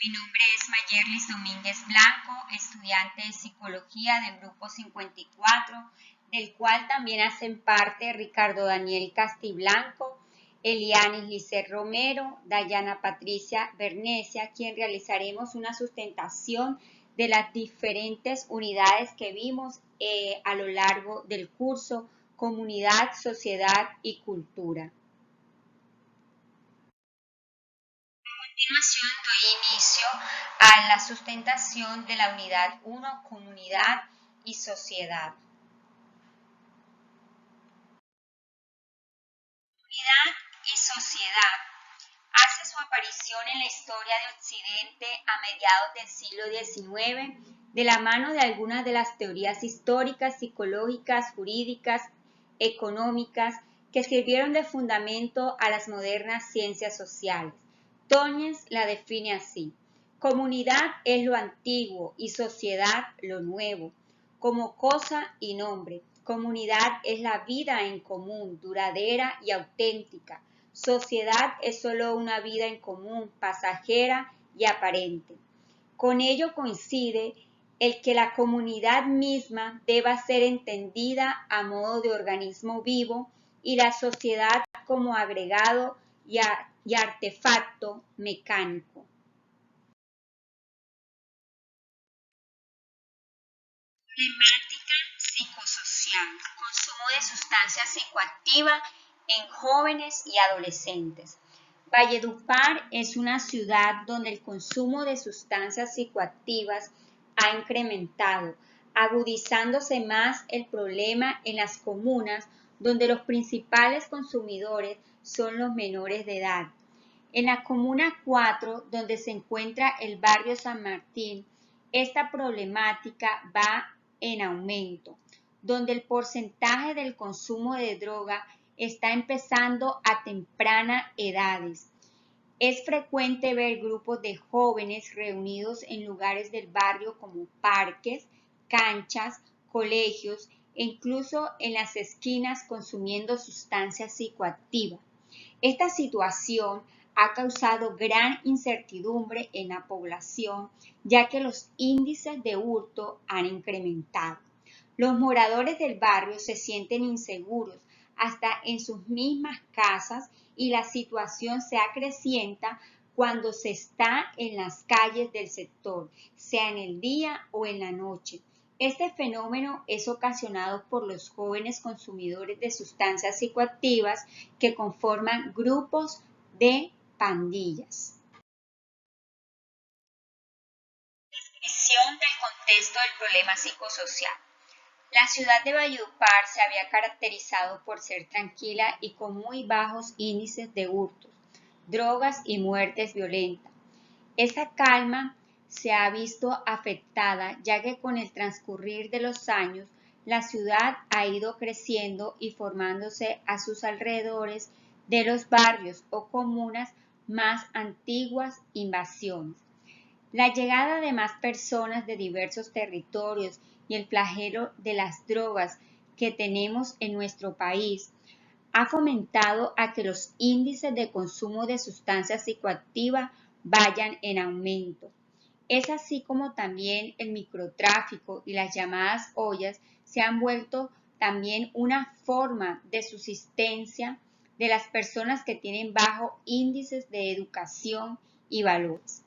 Mi nombre es Mayerlis Domínguez Blanco, estudiante de Psicología del Grupo 54, del cual también hacen parte Ricardo Daniel Castiblanco, Elianis Lisset Romero, Dayana Patricia Bernesia, quien realizaremos una sustentación de las diferentes unidades que vimos a lo largo del curso Comunidad, Sociedad y Cultura. A continuación doy inicio a la sustentación de la unidad 1, Comunidad y Sociedad. Comunidad y sociedad hace su aparición en la historia de Occidente a mediados del siglo XIX, de la mano de algunas de las teorías históricas, psicológicas, jurídicas, económicas, que sirvieron de fundamento a las modernas ciencias sociales. Tönnies la define así: comunidad es lo antiguo y sociedad lo nuevo, como cosa y nombre. Comunidad es la vida en común, duradera y auténtica. Sociedad es solo una vida en común, pasajera y aparente. Con ello coincide el que la comunidad misma deba ser entendida a modo de organismo vivo y la sociedad como agregado y artefacto mecánico. Problemática psicosocial, consumo de sustancias psicoactivas en jóvenes y adolescentes. Valledupar es una ciudad donde el consumo de sustancias psicoactivas ha incrementado, agudizándose más el problema en las comunas donde los principales consumidores son los menores de edad. En la Comuna 4, donde se encuentra el barrio San Martín, esta problemática va en aumento, donde el porcentaje del consumo de droga está empezando a tempranas edades. Es frecuente ver grupos de jóvenes reunidos en lugares del barrio como parques, canchas, colegios e incluso en las esquinas consumiendo sustancias psicoactivas. Esta situación ha causado gran incertidumbre en la población, ya que los índices de hurto han incrementado. Los moradores del barrio se sienten inseguros hasta en sus mismas casas y la situación se acrecienta cuando se está en las calles del sector, sea en el día o en la noche. Este fenómeno es ocasionado por los jóvenes consumidores de sustancias psicoactivas que conforman grupos de pandillas. Descripción del contexto del problema psicosocial. La ciudad de Valledupar se había caracterizado por ser tranquila y con muy bajos índices de hurtos, drogas y muertes violentas. Esa calma se ha visto afectada ya que con el transcurrir de los años la ciudad ha ido creciendo y formándose a sus alrededores de los barrios o comunas más antiguas invasiones. La llegada de más personas de diversos territorios y el flagelo de las drogas que tenemos en nuestro país ha fomentado a que los índices de consumo de sustancias psicoactivas vayan en aumento. Es así como también el microtráfico y las llamadas ollas se han vuelto también una forma de subsistencia de las personas que tienen bajos índices de educación y valores.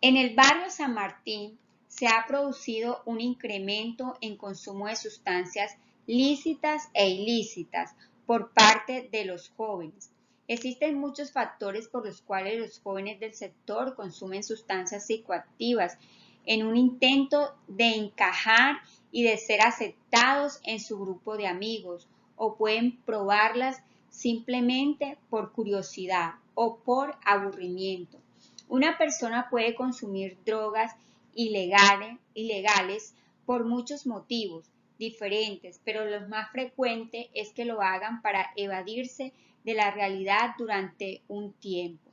En el barrio San Martín se ha producido un incremento en consumo de sustancias lícitas e ilícitas por parte de los jóvenes. Existen muchos factores por los cuales los jóvenes del sector consumen sustancias psicoactivas en un intento de encajar y de ser aceptados en su grupo de amigos, o pueden probarlas simplemente por curiosidad o por aburrimiento. Una persona puede consumir drogas ilegales por muchos motivos diferentes, pero lo más frecuente es que lo hagan para evadirse de la realidad durante un tiempo.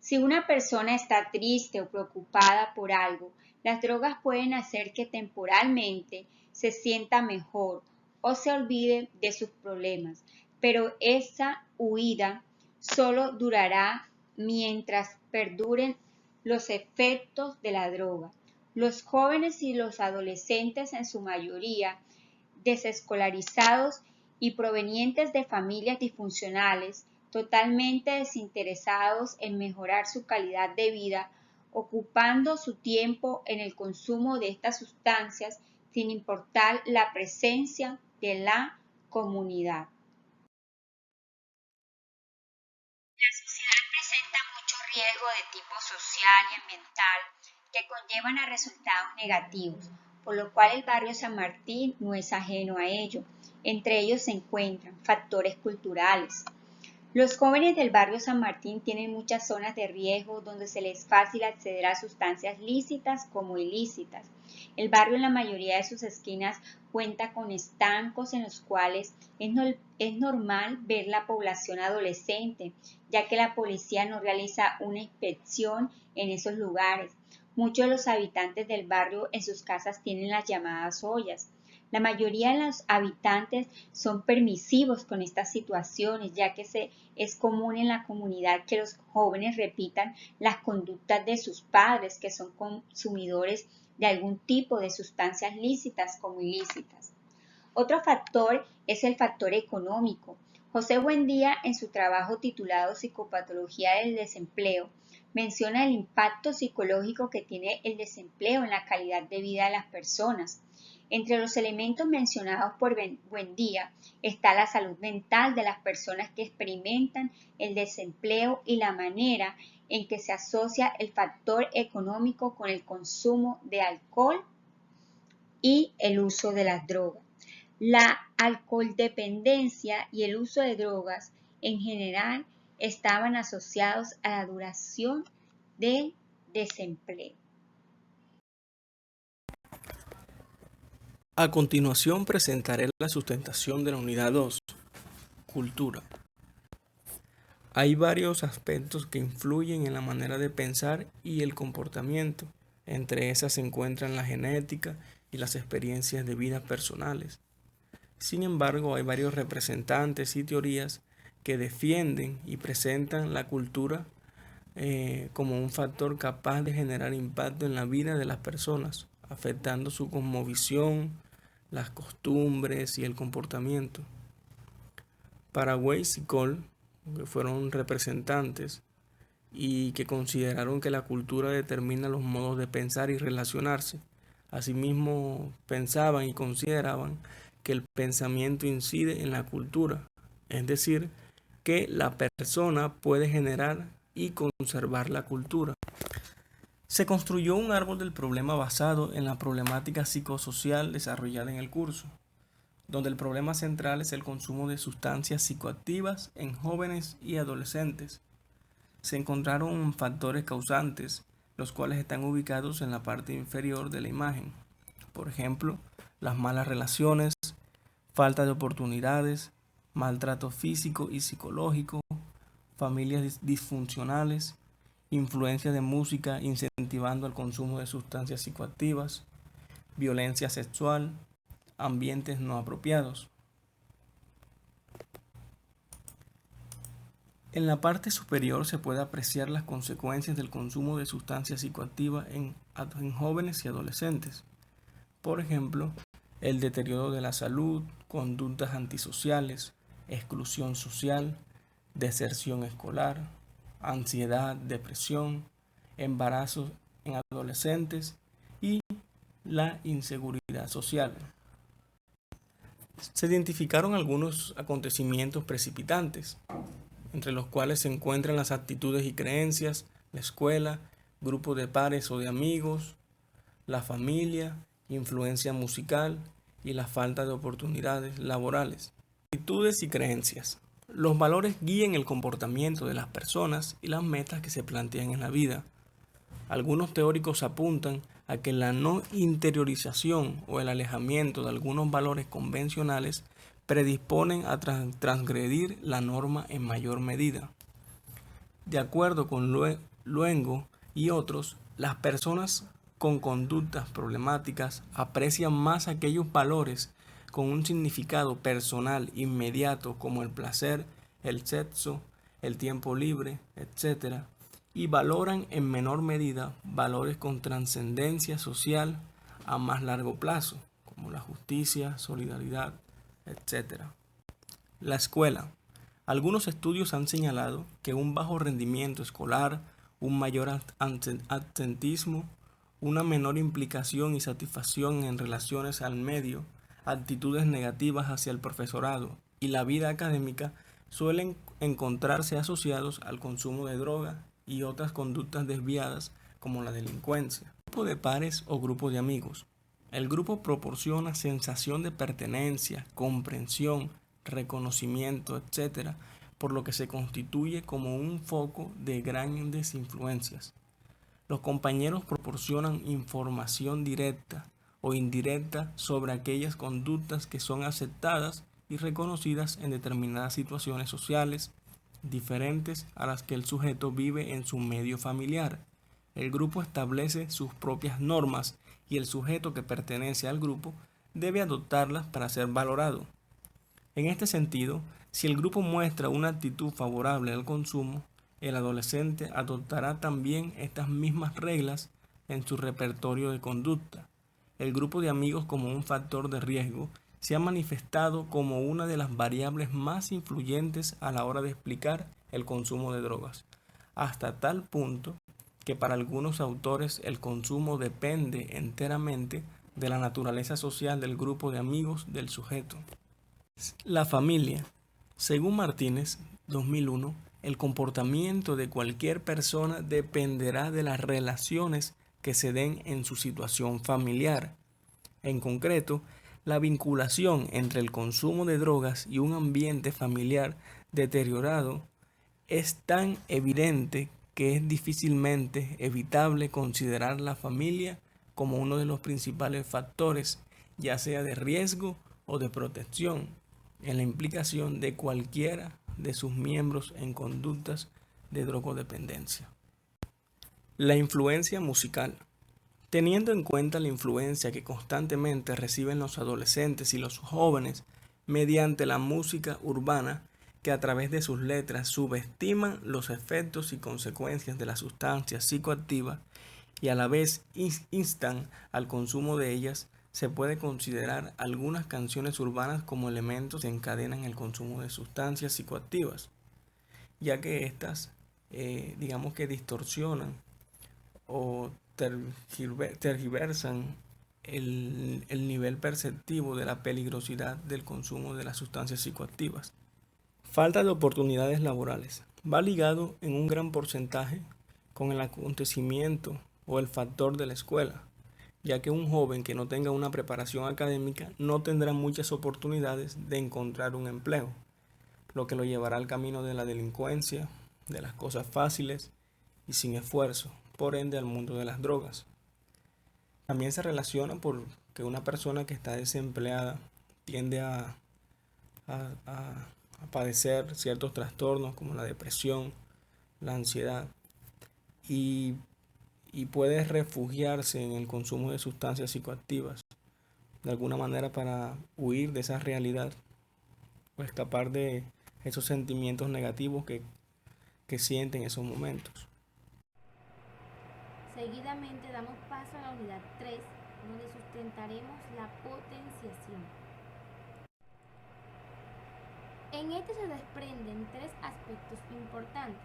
Si una persona está triste o preocupada por algo, las drogas pueden hacer que temporalmente se sienta mejor o se olvide de sus problemas, pero esa huida solo durará mientras perduren Los efectos de la droga. Los jóvenes y los adolescentes, en su mayoría desescolarizados y provenientes de familias disfuncionales, totalmente desinteresados en mejorar su calidad de vida, ocupando su tiempo en el consumo de estas sustancias sin importar la presencia de la comunidad. La sociedad presenta mucho riesgo de tipo social y ambiental que conllevan a resultados negativos, por lo cual el barrio San Martín no es ajeno a ello. Entre ellos se encuentran factores culturales. Los jóvenes del barrio San Martín tienen muchas zonas de riesgo donde se les es fácil acceder a sustancias lícitas como ilícitas. El barrio en la mayoría de sus esquinas cuenta con estancos en los cuales es normal ver la población adolescente, ya que la policía no realiza una inspección en esos lugares. Muchos de los habitantes del barrio en sus casas tienen las llamadas ollas. La mayoría de los habitantes son permisivos con estas situaciones, ya que es común en la comunidad que los jóvenes repitan las conductas de sus padres, que son consumidores de algún tipo de sustancias lícitas como ilícitas. Otro factor es el factor económico. José Buendía, en su trabajo titulado Psicopatología del desempleo, menciona el impacto psicológico que tiene el desempleo en la calidad de vida de las personas. Entre los elementos mencionados por Buendía está la salud mental de las personas que experimentan el desempleo y la manera en que se asocia el factor económico con el consumo de alcohol y el uso de las drogas. La alcoholdependencia y el uso de drogas en general estaban asociados a la duración del desempleo. A continuación presentaré la sustentación de la unidad 2, cultura. Hay varios aspectos que influyen en la manera de pensar y el comportamiento. Entre esas se encuentran la genética y las experiencias de vida personales. Sin embargo, hay varios representantes y teorías que defienden y presentan la cultura como un factor capaz de generar impacto en la vida de las personas, afectando su cosmovisión, las costumbres y el comportamiento. Para Weiss y Cole, que fueron representantes y que consideraron que la cultura determina los modos de pensar y relacionarse. Asimismo, pensaban y consideraban que el pensamiento incide en la cultura, es decir, que la persona puede generar y conservar la cultura. Se construyó un árbol del problema basado en la problemática psicosocial desarrollada en el curso, donde el problema central es el consumo de sustancias psicoactivas en jóvenes y adolescentes. Se encontraron factores causantes, los cuales están ubicados en la parte inferior de la imagen. Por ejemplo, las malas relaciones, falta de oportunidades, maltrato físico y psicológico, familias disfuncionales, influencia de música incentivando el consumo de sustancias psicoactivas, violencia sexual, ambientes no apropiados. En la parte superior se puede apreciar las consecuencias del consumo de sustancias psicoactivas en jóvenes y adolescentes. Por ejemplo, el deterioro de la salud, conductas antisociales, exclusión social, deserción escolar, ansiedad, depresión, embarazos en adolescentes y la inseguridad social. Se identificaron algunos acontecimientos precipitantes, entre los cuales se encuentran las actitudes y creencias, la escuela, grupos de pares o de amigos, la familia, influencia musical y la falta de oportunidades laborales. Actitudes y creencias. Los valores guían el comportamiento de las personas y las metas que se plantean en la vida. Algunos teóricos apuntan a que la no interiorización o el alejamiento de algunos valores convencionales predisponen a transgredir la norma en mayor medida. De acuerdo con Luengo y otros, las personas con conductas problemáticas aprecian más aquellos valores con un significado personal inmediato como el placer, el sexo, el tiempo libre, etc., y valoran en menor medida valores con trascendencia social a más largo plazo, como la justicia, solidaridad, etc. La escuela. Algunos estudios han señalado que un bajo rendimiento escolar, un mayor absentismo, una menor implicación y satisfacción en relaciones al medio, actitudes negativas hacia el profesorado y la vida académica suelen encontrarse asociados al consumo de droga y otras conductas desviadas como la delincuencia. Grupo de pares o grupo de amigos. El grupo proporciona sensación de pertenencia, comprensión, reconocimiento, etc., por lo que se constituye como un foco de grandes influencias. Los compañeros proporcionan información directa o indirecta sobre aquellas conductas que son aceptadas y reconocidas en determinadas situaciones sociales diferentes a las que el sujeto vive en su medio familiar. El grupo establece sus propias normas y el sujeto que pertenece al grupo debe adoptarlas para ser valorado. En este sentido, si el grupo muestra una actitud favorable al consumo, el adolescente adoptará también estas mismas reglas en su repertorio de conducta. El grupo de amigos como un factor de riesgo se ha manifestado como una de las variables más influyentes a la hora de explicar el consumo de drogas, hasta tal punto que para algunos autores el consumo depende enteramente de la naturaleza social del grupo de amigos del sujeto. La familia. Según Martínez, 2001, el comportamiento de cualquier persona dependerá de las relaciones que se den en su situación familiar. En concreto, la vinculación entre el consumo de drogas y un ambiente familiar deteriorado es tan evidente que es difícilmente evitable considerar la familia como uno de los principales factores, ya sea de riesgo o de protección, en la implicación de cualquiera de sus miembros en conductas de drogodependencia. La influencia musical. Teniendo en cuenta la influencia que constantemente reciben los adolescentes y los jóvenes mediante la música urbana, que a través de sus letras subestiman los efectos y consecuencias de las sustancias psicoactivas y a la vez instan al consumo de ellas, se puede considerar algunas canciones urbanas como elementos que encadenan el consumo de sustancias psicoactivas, ya que éstas, digamos que distorsionan o tergiversan el nivel perceptivo de la peligrosidad del consumo de las sustancias psicoactivas. Falta de oportunidades laborales. Va ligado en un gran porcentaje con el acontecimiento o el factor de la escuela, ya que un joven que no tenga una preparación académica no tendrá muchas oportunidades de encontrar un empleo, lo que lo llevará al camino de la delincuencia, de las cosas fáciles y sin esfuerzo, por ende al mundo de las drogas. También se relaciona porque una persona que está desempleada tiende a padecer ciertos trastornos como la depresión, la ansiedad y puede refugiarse en el consumo de sustancias psicoactivas de alguna manera para huir de esa realidad o escapar de esos sentimientos negativos que siente en esos momentos. Seguidamente damos paso a la unidad 3, donde sustentaremos la potenciación. En este se desprenden tres aspectos importantes,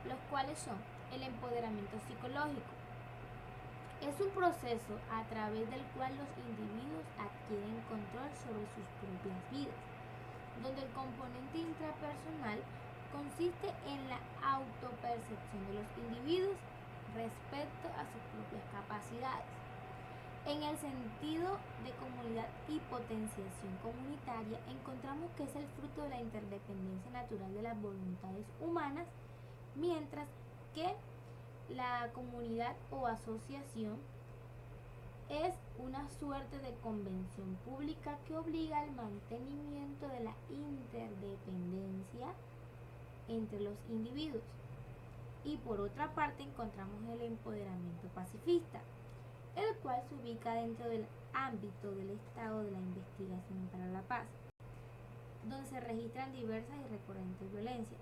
los cuales son el empoderamiento psicológico. Es un proceso a través del cual los individuos adquieren control sobre sus propias vidas, donde el componente intrapersonal consiste en la autopercepción de los individuos respecto a sus propias capacidades. En el sentido de comunidad y potenciación comunitaria, encontramos que es el fruto de la interdependencia natural de las voluntades humanas, mientras que la comunidad o asociación es una suerte de convención pública que obliga al mantenimiento de la interdependencia entre los individuos. Y por otra parte encontramos el empoderamiento pacifista, el cual se ubica dentro del ámbito del Estado de la investigación para la paz, donde se registran diversas y recurrentes violencias.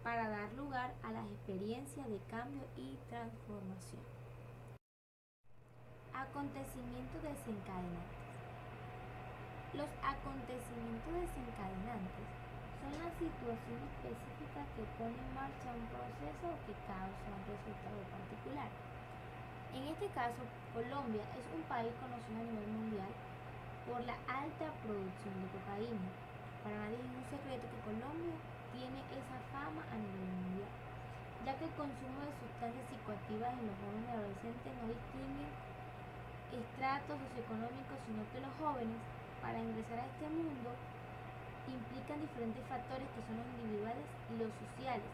para dar lugar a las experiencias de cambio y transformación. Acontecimientos desencadenantes. Los acontecimientos desencadenantes son las situaciones específicas que ponen en marcha un proceso o que causa un resultado particular. En este caso, Colombia es un país conocido a nivel mundial por la alta producción de cocaína. Para nadie es un secreto que Colombia tiene esa fama a nivel mundial, ya que el consumo de sustancias psicoactivas en los jóvenes y adolescentes no distingue estratos socioeconómicos, sino que los jóvenes, para ingresar a este mundo, implican diferentes factores que son los individuales y los sociales,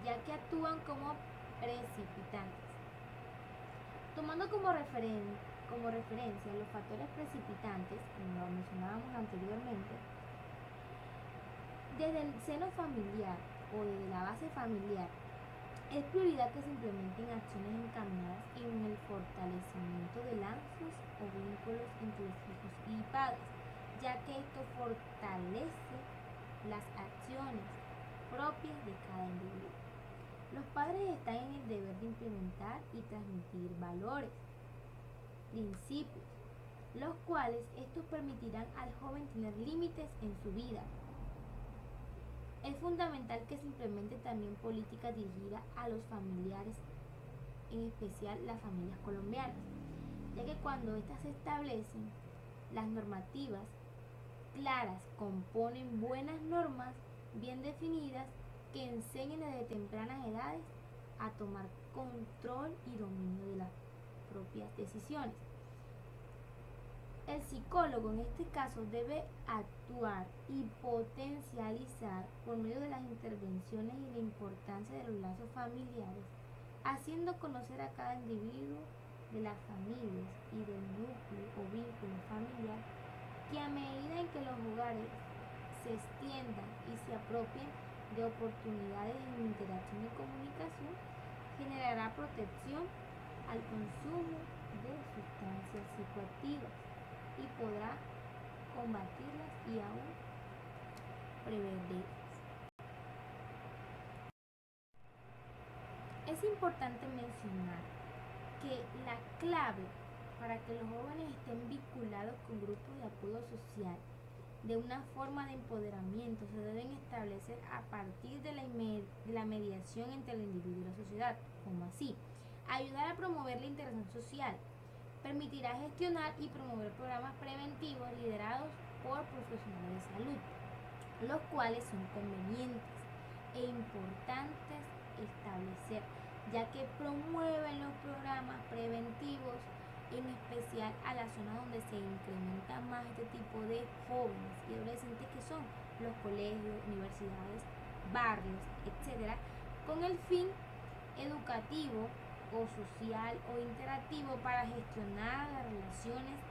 ya que actúan como precipitantes. Tomando como referencia los factores precipitantes, como lo mencionábamos anteriormente, desde el seno familiar o desde la base familiar, es prioridad que se implementen acciones encaminadas en el fortalecimiento de lazos o vínculos entre los hijos y padres, ya que esto fortalece las acciones propias de cada individuo. Los padres están en el deber de implementar y transmitir valores, principios, los cuales estos permitirán al joven tener límites en su vida. Es fundamental que se implemente también políticas dirigidas a los familiares, en especial las familias colombianas, ya que cuando estas se establecen, las normativas claras componen buenas normas bien definidas que enseñen desde tempranas edades a tomar control y dominio de las propias decisiones. El psicólogo en este caso debe actuar y potencializar por medio de las intervenciones y la importancia de los lazos familiares, haciendo conocer a cada individuo de las familias y del núcleo o vínculo familiar, que a medida en que los hogares se extiendan y se apropien de oportunidades en interacción y comunicación, generará protección al consumo de sustancias psicoactivas y podrá combatirlas y aún prevenirlas. Es importante mencionar que la clave para que los jóvenes estén vinculados con grupos de apoyo social de una forma de empoderamiento se deben establecer a partir de la mediación entre el individuo y la sociedad, como así, ayudar a promover la integración social, permitirá gestionar y promover programas preventivos liderados por profesionales de salud, los cuales son convenientes e importantes establecer, ya que promueven los programas preventivos, en especial a la zona donde se incrementa más este tipo de jóvenes y adolescentes, que son los colegios, universidades, barrios, etc., con el fin educativo o social o interactivo para gestionar las relaciones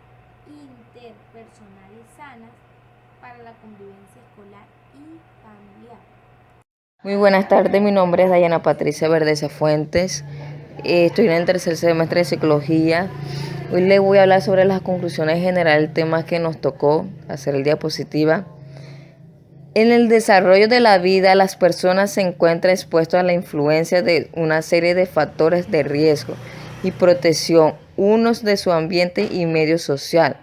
interpersonales sanas para la convivencia escolar y familiar. Muy buenas tardes, mi nombre es Dayana Patricia Verdeza Fuentes, estoy en el tercer semestre de Psicología. Hoy les voy a hablar sobre las conclusiones generales del tema que nos tocó hacer el diapositiva. En el desarrollo de la vida, las personas se encuentran expuestas a la influencia de una serie de factores de riesgo y protección, unos de su ambiente y medio social,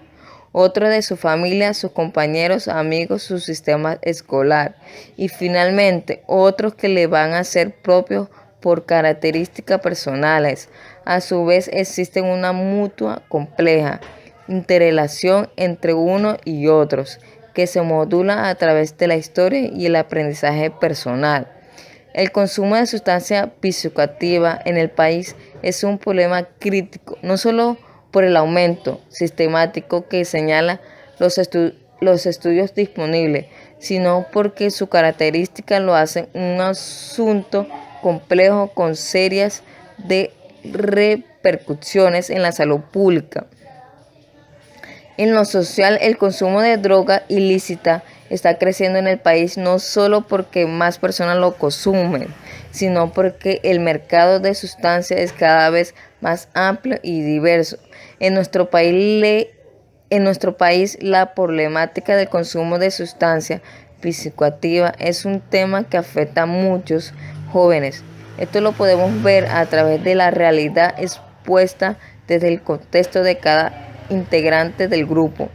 otros de su familia, sus compañeros, amigos, su sistema escolar y finalmente otros que le van a ser propios por características personales. A su vez existe una mutua compleja interrelación entre unos y otros, que se modula a través de la historia y el aprendizaje personal. El consumo de sustancias psicoactivas en el país es un problema crítico, no solo por el aumento sistemático que señalan los estudios disponibles, sino porque su característica lo hacen un asunto complejo con serias repercusiones en la salud pública. En lo social, el consumo de droga ilícita está creciendo en el país no solo porque más personas lo consumen, sino porque el mercado de sustancias es cada vez más amplio y diverso. En nuestro país, la problemática del consumo de sustancias psicoactivas es un tema que afecta a muchos jóvenes. Esto lo podemos ver a través de la realidad expuesta desde el contexto de cada integrante del grupo.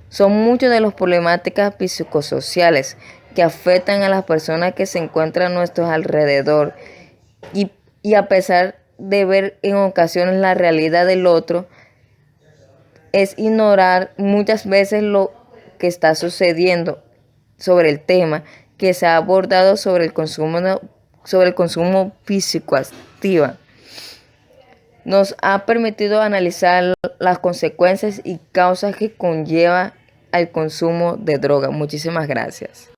Son muchas de las problemáticas psicosociales que afectan a las personas que se encuentran a nuestro alrededor y a pesar de ver en ocasiones la realidad del otro, es ignorar muchas veces lo que está sucediendo sobre el tema que se ha abordado sobre el consumo psicoactivo. Nos ha permitido analizar las consecuencias y causas que conlleva al consumo de droga. Muchísimas gracias.